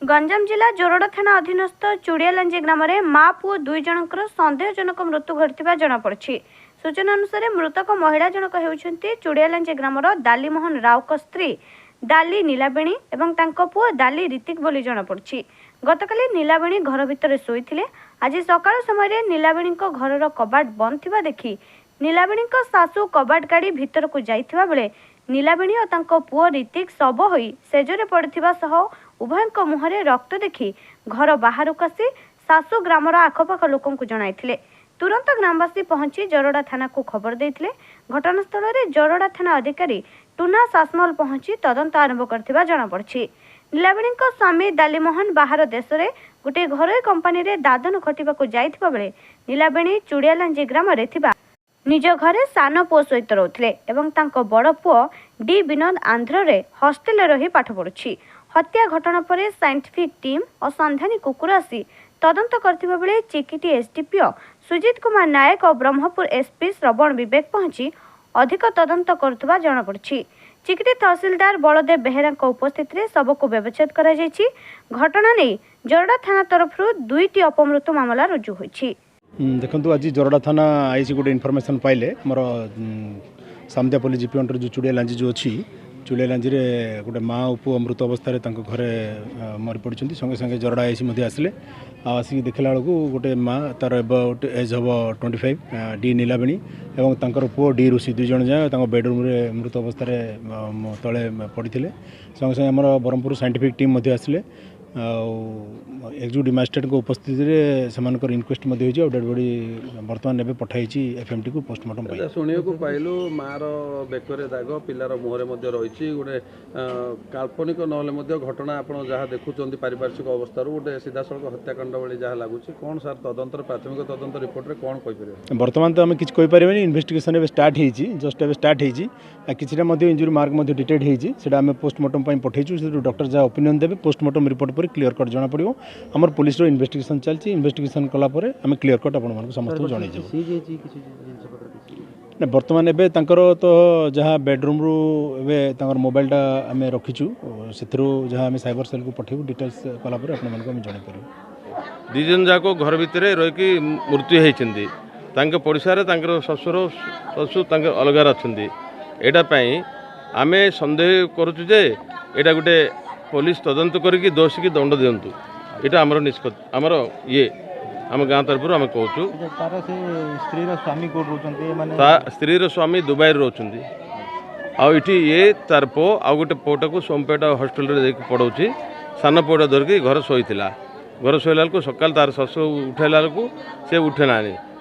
गंजाम जिला जोरडा थाना अधीनस्थ चुड़ियालांजी ग्राम में माँ पुओ दुई जनकर सन्देहजनक मृत्यु घटता जमापड़ी। सूचना अनुसार मृतक महिला जनक होती चुड़ियालांजी ग्राम दालीमोहन राव स्त्री दाली नीलाबेणी और पुओ दाली ऋतिक बोली जमापड़ी। गतकाली नीलाबेणी घर भितर शोईथिले। आज सकाळ समय नीलाबेणी घर कबाट बंद थिबा देखि नीलाबेणी सासू कबाट काढ़ी भितर को जाइथिबा बेले नीलाबेणी और पुओ ऋतिक शव होई सेजरे पड़िथिबा सह उभयଙ୍କ मुहरे रक्त देखि घर बाहर आसी सासू ग्रामर आखपाख लोक जणाइथिले। तुरंत ग्रामवासी पहुंची जोरडा थाना को खबर देइथिले। घटनास्थल में जोरडा थाना अधिकारी टुना सासमल पहुंची तदंत आरंभ करथिबा जणापड़ी। नीलाबेणी स्वामी दालीमोहन बाहर देश में गोटे घरोई कंपानी रे दादन खटिबा जाइथिबा बेले नीलाबेणी चुड़ियालांजी ग्राम रे थिबा निज घरे सान पुओ सहित रोथले एवं तांको बड़ पुओ डी विनोद आंध्र रे हॉस्टेल रही पाठ पढ़ुछि। हत्या घटना पर साइंटिफिक टीम और संधानी कुकुर आसी तदंत करथिबा बेले चिकिटी एसडीपीओ सुजित कुमार नायक और ब्रह्मपुर एसपी श्रवण विवेक पहुंची अधिक तदंत करथुबा जणापड़ी। चिकिटी तहसीलदार बलदेव बेहेरा उपस्थित रे शव को व्यवच्छेद करा जायछि। घटना नहीं जोरडा थाना तरफ दुईटी अपमृत्यु मामला रुजु होइछि। देखो आज जोरडा थाना आई गोटे इनफर्मेशन पाइले मोर सामदिया पुलिस जीपी अंडर जो चुड़ियालांजी जो अच्छी चुड़ियालांजी रे गोटे माँ पुओ मृत अवस्था घरे मरी पड़ी संगे संगे जोरडा आई आसिले आसिक देखला बेलू गोटे माँ तार एज हम 25 डी नीलाबेणी और तांकर पुओ डी ऋषि दुई जन जाए बेडरूम रे मृत अवस्था तले पड़ी संगे संगे आम ब्रह्मपुर साइंटिफिक टीम आसिले एक्जिक्यूटिव मजिस्ट्रेट उपस्थित में इनक्वेस्ट डेड बॉडी बर्तमान एवं पठाई एफएमटी को पोस्टमार्टम शुणा पाइलु मार बेकरे दाग पिलार मुहरे रही गोटे काल्पनिक ना घटना आप जहाँ देखुं पारिपार्श्विक अवस्था गोटे सीधा सड़क हत्याकांड भाई जहाँ लगुच कौन सार तदंत प्राथमिक तदंत रिपोर्ट में कौन कहीपर बर्तमान तो आम कि कहीपर इन्वेस्टिगेशन स्टार्ट जस्ट एवं स्टार्ट किसी इंजुरी मार्क डिटेक्ट होती आम पोस्टमार्टम पठेचु डॉक्टर जहाँ ओपिनियन देवे पोस्टमार्टम रिपोर्ट पर क्लियर कट जना पड़ो आमर पुलिस इन्वेस्टिगेशन चलती इन्वेस्टिगेशन कलापर आम क्लियर कट आप समस्त जन बर्तमान एवं तो जहाँ बेडरूम रू एवं मोबाइलटा आम रखीचु से जहाँ आम साइबर सेल को पठेबू डिटेल्स कलापर आप जनपर दीजन जाक घर भितर रही मृत्यु होती पड़शार ससुर ससु अलगार अच्छा यहाँ आम सन्देह करुचे यहाँ गोटे पुलिस तदंत करके दोषी की दंड दिंतु यहाँ आमर निष्पत्ति आमर ये आम गाँ तरफ आम कहूँ स्त्री स्वामी दुबई रोच आठी ये तार पो आ गोटे पुटा को सोमपेट हॉस्पिटल पढ़ाऊँ सान पुटा धरिकी घर शोला घर शोला बेलू सकाल तार शशु उठेला बेलू सी उठे ना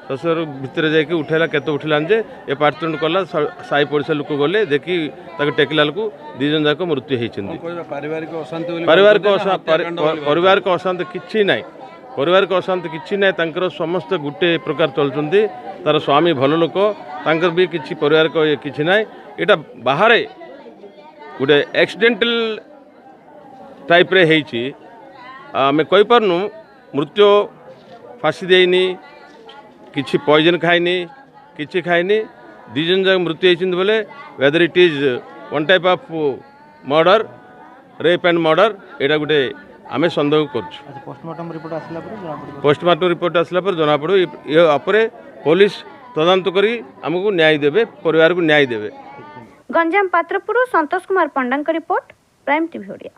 शशुर भितर जाकि उठेला के उठिलान जे ए पार्टितुंड कला साई पड़ोसा लोक गले देखी टेकिला बेलू दीजन जाक मृत्यु होती पारिवारिक अशांति किसी ना पारिवारिक अशांति किसी ना समस्त गोटे प्रकार चलुँच तार स्वामी भल लोक तांकर भी किसी पारिवारिक किसी ना यहाँ बाहर गोटे एक्सीडेंटल टाइप रे होती आम कहीपरनु मृत्यु फाँसी देनी किसी पॉइजन खाइनी किसी खाइनी दीजन जाक मृत्यु होती बोले whether it is one type of murder rape and murder यहाँ गोटे आम सन्देह कर पोस्टमार्टम रिपोर्ट आसला जना पड़ो ये पुलिस तदंत करी आमको न्याय देवे परिवार को न्याय देवे। गंजाम पात्रपुर संतोष कुमार पंडा रिपोर्ट प्राइम टीवी ओडिया।